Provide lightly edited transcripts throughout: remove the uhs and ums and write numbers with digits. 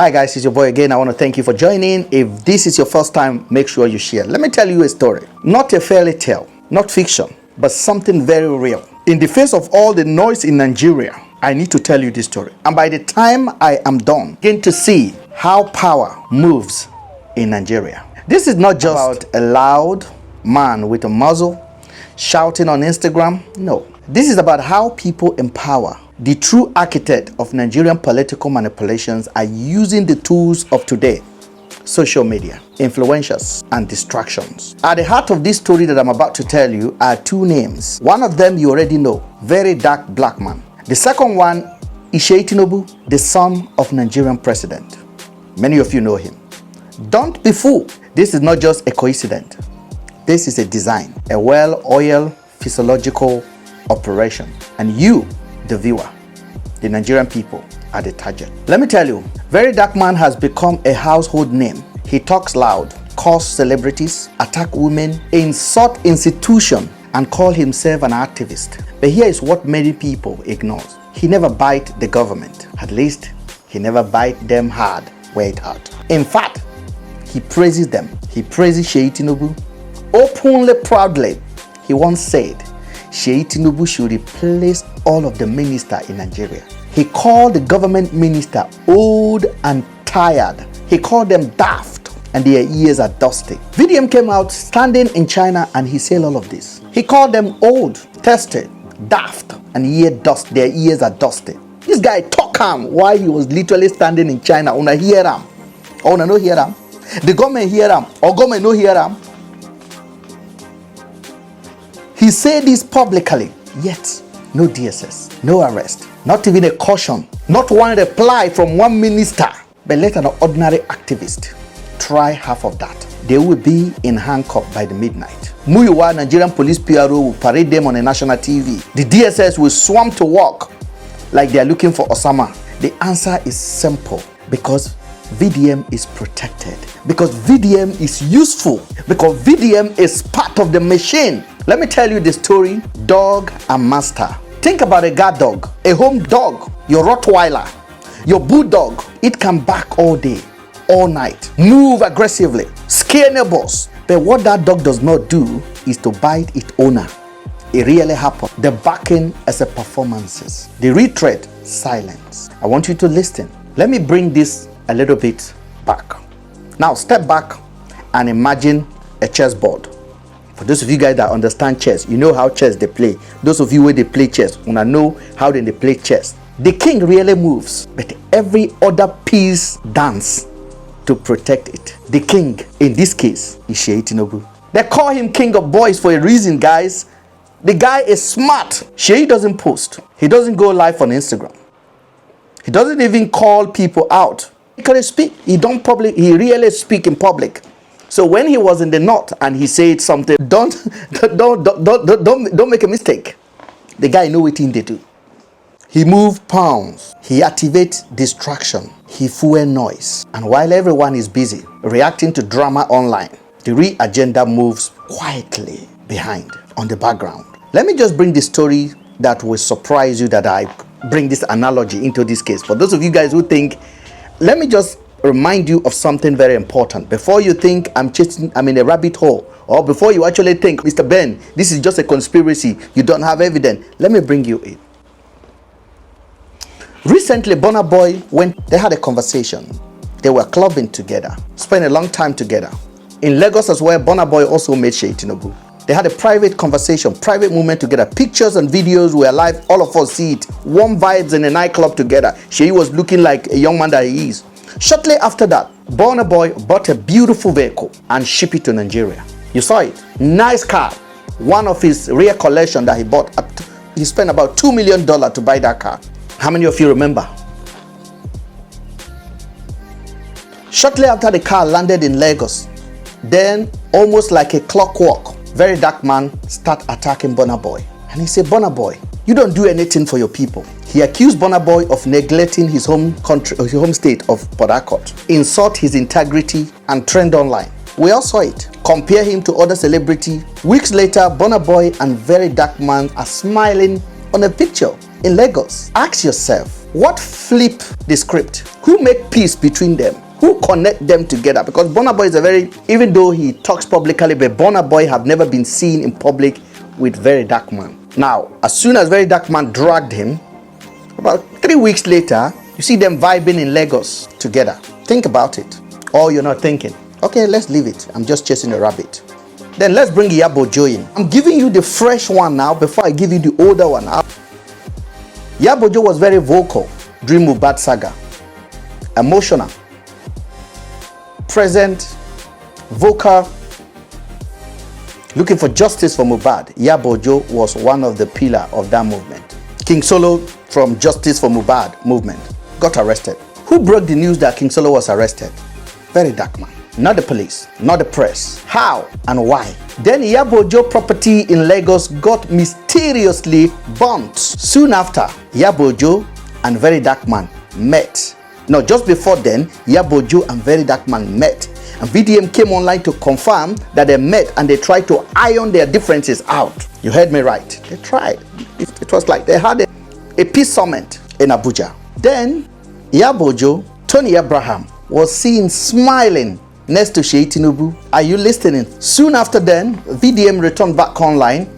Hi guys, it's your boy again. I want to thank you for joining. If this is your first time, make sure you share. Let me tell you a story. Not a fairy tale, not fiction, but something very real. In the face of all the noise in Nigeria, I need to tell you this story. And by the time I am done, begin to see how power moves in Nigeria. This is not just about a loud man with a muzzle shouting on Instagram. No. This is about how people in power, the true architect of Nigerian political manipulations, are using the tools of today: social media, influencers, and distractions. At the heart of this story that I'm about to tell you are two names. One of them you already know, Verydarkblackman. The second one is Sheyi Tinubu, the son of Nigerian president. Many of you know him. Don't be fooled. This is not just a coincidence. This is a design, a well-oiled physiological operation. And you, the viewer, the Nigerian people, are the target. Let me tell you, Verydarkman has become a household name. He talks loud, calls celebrities, attack women, insult institution, and call himself an activist. But here is what many people ignore. He never bite the government. At least, he never bite them hard where it hurt. In fact, he praises them. He praises Sheyi Tinubu openly, proudly. He once said, Sheyi Tinubu should replace all of the ministers in Nigeria. He called the government minister old and tired. He called them daft and their ears are dusty. VDM came out standing in China and he said all of this. He called them old, tested, daft, and their ears are dusty. This guy talk him while he was literally standing in China. Una hear him? Or una no hear him? The government hear him? Or government no hear him? He said this publicly, yet no DSS, no arrest, not even a caution, not one reply from one minister. But let an ordinary activist try half of that. They will be in handcuffs by the midnight. Muyiwa Nigerian police PRO will parade them on a national TV. The DSS will swarm to work like they are looking for Osama. The answer is simple: because VDM is protected, because VDM is useful, because VDM is part of the machine. Let me tell you the story, dog and master. Think about a guard dog, a home dog, your Rottweiler, your bulldog. It can bark all day, all night, move aggressively, scare neighbors. But what that dog does not do is to bite its owner. It really happens. The barking is a performance. The retreat, silence. I want you to listen. Let me bring this a little bit back. Now step back and imagine a chessboard. For those of you guys that understand chess, you know how chess they play. Those of you where they play chess, wanna know how they play chess. The king really moves, but every other piece dance to protect it. The king, in this case, is Sheyi Tinubu. They call him king of boys for a reason, guys. The guy is smart. Sheyi doesn't post. He doesn't go live on Instagram. He doesn't even call people out. He can speak. He really speak in public. So when he was in the north and he said something, don't make a mistake. The guy know what they do. He move pounds. He activate distraction. He fuel noise. And while everyone is busy reacting to drama online, the real agenda moves quietly behind on the background. Let me just bring the story that will surprise you, that I bring this analogy into this case. For those of you guys who think, let me just remind you of something very important. Before you think I'm in a rabbit hole, or before you actually think, Mr. Ben, this is just a conspiracy, you don't have evidence, let me bring you in. Recently, Burna Boy they had a conversation. They were clubbing together, spent a long time together. In Lagos as well, Burna Boy also met Sheyi Tinubu. They had a private conversation, private moment together. Pictures and videos were live. All of us see it. Warm vibes in a nightclub together. Sheyi was looking like a young man that he is. Shortly after that, Burna Boy bought a beautiful vehicle and shipped it to Nigeria. You saw it. Nice car. One of his rare collection that he bought. He spent about $2 million to buy that car. How many of you remember? Shortly after the car landed in Lagos, then almost like a clockwork, Verydarkman start attacking Burna Boy. And he said, Burna Boy, you don't do anything for your people. He accused Burna Boy of neglecting his home country, his home state of Port Harcourt, insult his integrity and trend online. We all saw it. Compare him to other celebrity. Weeks later, Burna Boy and Verydarkman are smiling on a picture. in Lagos. Ask yourself, what flipped the script? Who made peace between them? Who connect them together? Because Burna Boy is a very, even though he talks publicly, but Burna Boy have never been seen in public with Verydarkman. Now, as soon as Verydarkman dragged him, about 3 weeks later, you see them vibing in Lagos together. Think about it. Or you're not thinking. Okay, let's leave it. I'm just chasing a rabbit. Then let's bring Yabojo in. I'm giving you the fresh one now before I give you the older one. Yabojo was very vocal during Mohbad saga. Emotional. Present. Vocal. Looking for justice for Mohbad. Yabojo was one of the pillars of that movement. King Solo from Justice for Mohbad movement got arrested. Who broke the news that King Solo was arrested? Verydarkman. Not the police, not the press. How and why? Then Yabojo property in Lagos got mysteriously burnt. Soon after, Yabojo and Verydarkman met. No, just before then, Yabojo and Verydarkman met. And VDM came online to confirm that they met and they tried to iron their differences out. You heard me right. They tried. It was like they had a peace summit in Abuja. Then Yabojo, Tony Abraham, was seen smiling next to Sheyi Tinubu. Are you listening? Soon after then, VDM returned back online,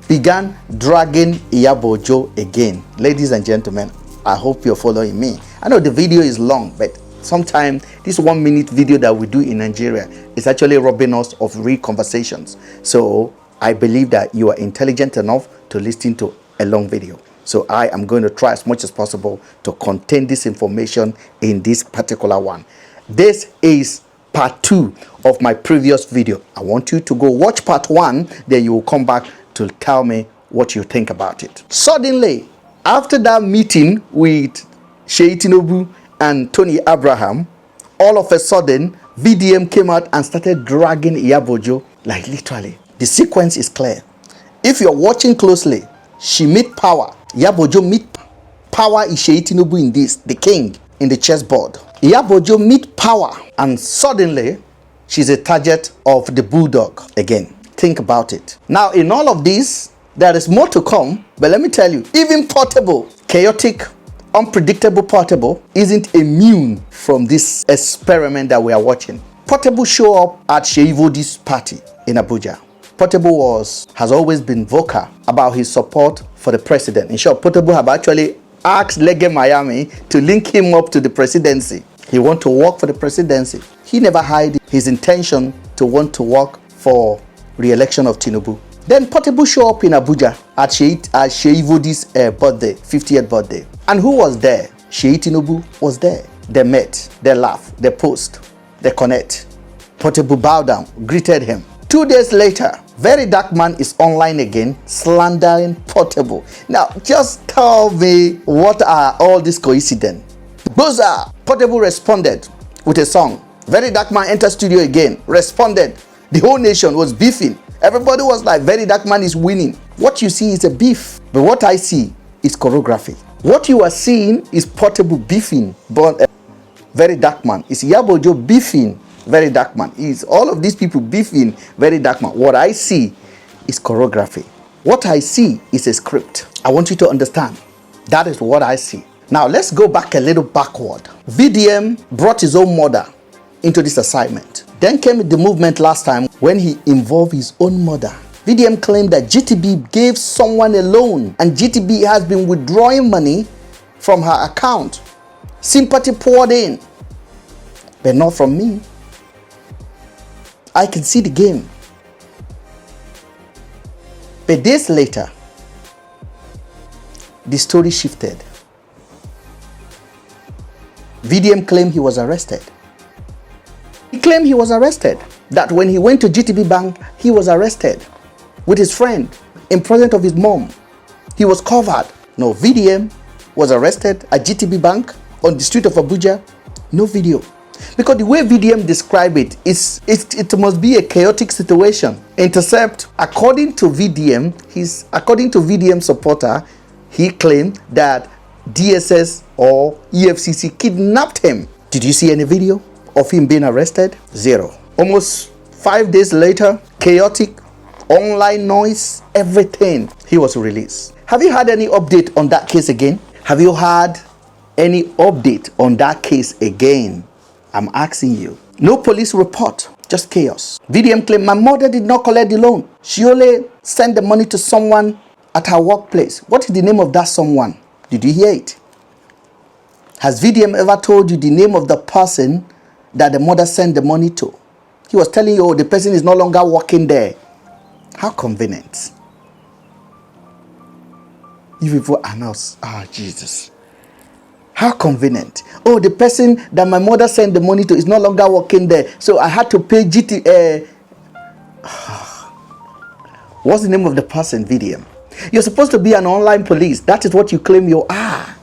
began dragging Yabojo again. Ladies and gentlemen, I hope you're following me. I know the video is long, but sometimes this 1 minute video that we do in Nigeria is actually robbing us of real conversations. So I believe that you are intelligent enough to listen to a long video. So I am going to try as much as possible to contain this information in this particular one. This is part 2 of my previous video. I want you to go watch part 1, then you will come back to tell me what you think about it. Suddenly, after that meeting with Sheyi Tinubu and Tony Abraham, all of a sudden, VDM came out and started dragging Yabojo, like literally. The sequence is clear. If you're watching closely, she meet power. Yabojo meet power is Sheyi Tinubu in this, the king in the chessboard. Yabojo meet power and suddenly she's a target of the bulldog again. Think about it. Now in all of this, there is more to come, but let me tell you, even Portable, chaotic, unpredictable Portable isn't immune from this experiment that we are watching. Portable show up at Sheyi's party in Abuja. Portable has always been vocal about his support for the president. In short, Portable have actually asked Lege Miami to link him up to the presidency. He wants to work for the presidency. He never hid his intention to want to work for re-election of Tinubu. Then Portable show up in Abuja at Sheyi's birthday, 50th birthday. And who was there? Sheyi Tinubu was there. They met, they laughed, they posed, they connect. Portable bowed down, greeted him. 2 days later, Verydarkman is online again, slandering Portable. Now, just tell me, what are all these coincidences? Boza! Portable responded with a song. Verydarkman entered studio again, responded. The whole nation was beefing. Everybody was like, Verydarkman is winning. What you see is a beef, but what I see is choreography. What you are seeing is Portable beefing, but Verydarkman is Yabojo beefing. Verydarkman is all of these people beefing Verydarkman. What I see is choreography. What I see is a script. I want you to understand. That is what I see. Now let's go back a little backward. VDM brought his own mother into this assignment. Then came the movement last time when he involved his own mother. VDM claimed that GTB gave someone a loan and GTB has been withdrawing money from her account. Sympathy poured in, but not from me. I can see the game. But days later, the story shifted. VDM claimed he was arrested. He claimed he was arrested. That when he went to GTB Bank, he was arrested with his friend in presence of his mom. He was covered. No, VDM was arrested at GTB Bank on the street of Abuja. No video. Because the way VDM described it, it must be a chaotic situation. Intercept, according to VDM supporter, he claimed that DSS or EFCC kidnapped him. Did you see any video of him being arrested? Zero. Almost 5 days later, chaotic, online noise, everything, he was released. Have you had any update on that case again? Have you had any update on that case again? I'm asking you. No police report, just chaos. VDM claimed my mother did not collect the loan. She only sent the money to someone at her workplace. What is the name of that someone? Did you hear it? Has VDM ever told you the name of the person that the mother sent the money to? He was telling you, oh, the person is no longer working there. How convenient. You people are not, Jesus. How convenient. Oh, the person that my mother sent the money to is no longer working there. So I had to pay GT. What's the name of the person, VDM? You're supposed to be an online police. That is what you claim you are.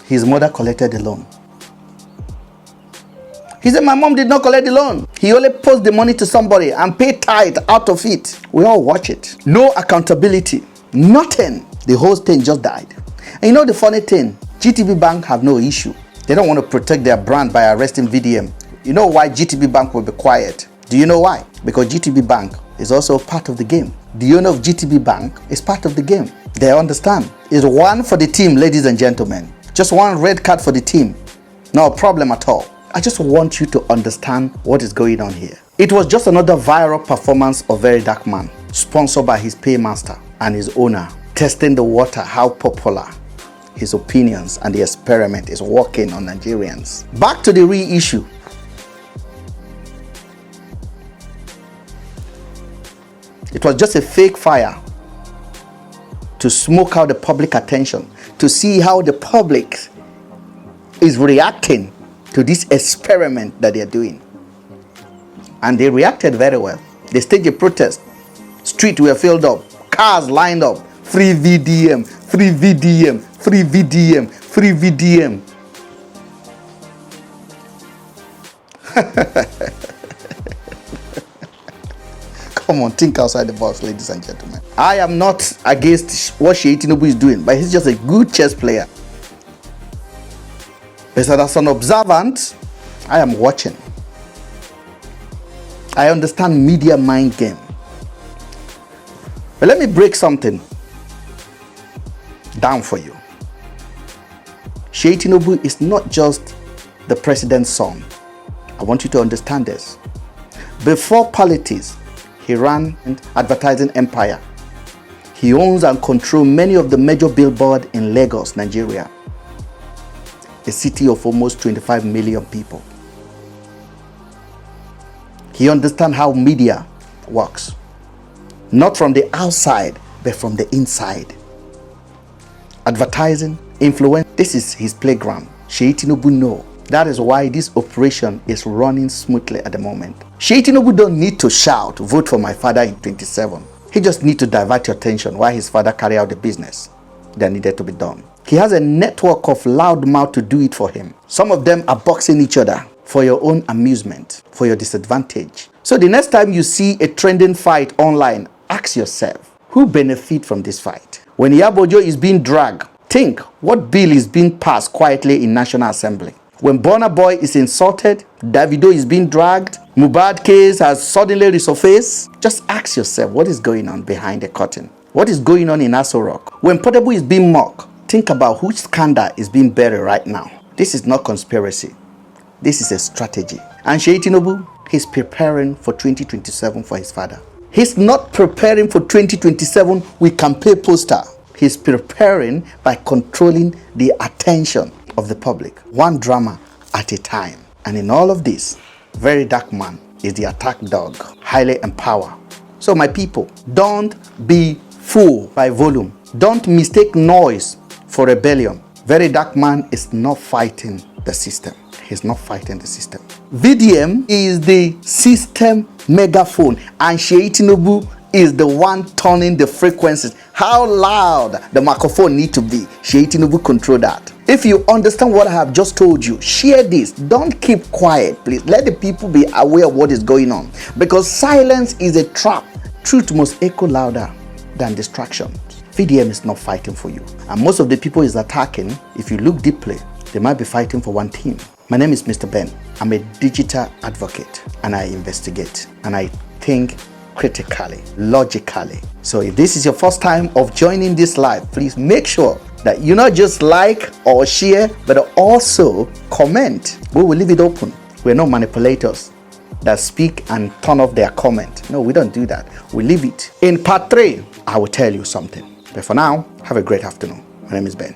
His mother collected the loan. He said, my mom did not collect the loan. He only posted the money to somebody and paid tithe out of it. We all watch it. No accountability. Nothing. The whole thing just died. And you know the funny thing? GTB Bank have no issue. They don't want to protect their brand by arresting VDM. You know why GTB Bank will be quiet? Do you know why? Because GTB Bank is also part of the game. The owner of GTB Bank is part of the game. They understand. It's one for the team, ladies and gentlemen. Just one red card for the team. No problem at all. I just want you to understand what is going on here. It was just another viral performance of Verydarkblackman, sponsored by his paymaster and his owner, testing the water, how popular his opinions and the experiment is working on Nigerians. Back to the real issue. It was just a fake fire to smoke out the public attention, to see how the public is reacting to this experiment that they're doing. And they reacted very well. They staged a protest. Streets were filled up. Cars lined up. Free VDM, free VDM, free VDM, free VDM. Come on, think outside the box, ladies and gentlemen. I am not against what Sheyi Tinubu is doing, but he's just a good chess player. But as an observant, I am watching. I understand media mind game. But let me break something down for you. Sheyi Tinubu is not just the president's son. I want you to understand this. Before politics, he ran an advertising empire. He owns and controls many of the major billboards in Lagos, Nigeria, a city of almost 25 million people. He understands how media works, not from the outside, but from the inside. Advertising, influence, this is his playground. Sheyi Tinubu knows. That is why this operation is running smoothly at the moment. Sheyi Tinubu don't need to shout, vote for my father in 27. He just needs to divert your attention while his father carry out the business that needed to be done. He has a network of loudmouth to do it for him. Some of them are boxing each other for your own amusement, for your disadvantage. So the next time you see a trending fight online, ask yourself, who benefit from this fight? When Yabojo is being dragged, think what bill is being passed quietly in National Assembly. When Burna Boy is insulted, Davido is being dragged, Mohbad case has suddenly resurfaced, just ask yourself what is going on behind the curtain. What is going on in Aso Rock? When Portable is being mocked, think about which scandal is being buried right now. This is not conspiracy. This is a strategy. And Sheyi Tinubu, he's preparing for 2027 for his father. He's not preparing for 2027 with campaign poster. He's preparing by controlling the attention of the public, one drama at a time. And in all of this, Verydarkblackman is the attack dog, highly empowered. So my people, don't be fooled by volume. Don't mistake noise for rebellion. Verydarkblackman is not fighting the system. He's not fighting the system. VDM is the system megaphone, and Sheyi Tinubu is the one turning the frequencies. How loud the microphone need to be, Sheyi Tinubu control that. If you understand what I have just told you, share this. Don't keep quiet, please. Let the people be aware of what is going on, because silence is a trap. Truth must echo louder than distraction. VDM is not fighting for you. And most of the people is attacking, if you look deeply, they might be fighting for one team. My name is Mr. Ben. I'm a digital advocate and I investigate and I think critically, logically. So if this is your first time of joining this live, please make sure that you not just like or share, but also comment. We will leave it open. We're not manipulators that speak and turn off their comment. No, we don't do that. We leave it. In part 3, I will tell you something. But for now, have a great afternoon. My name is Ben.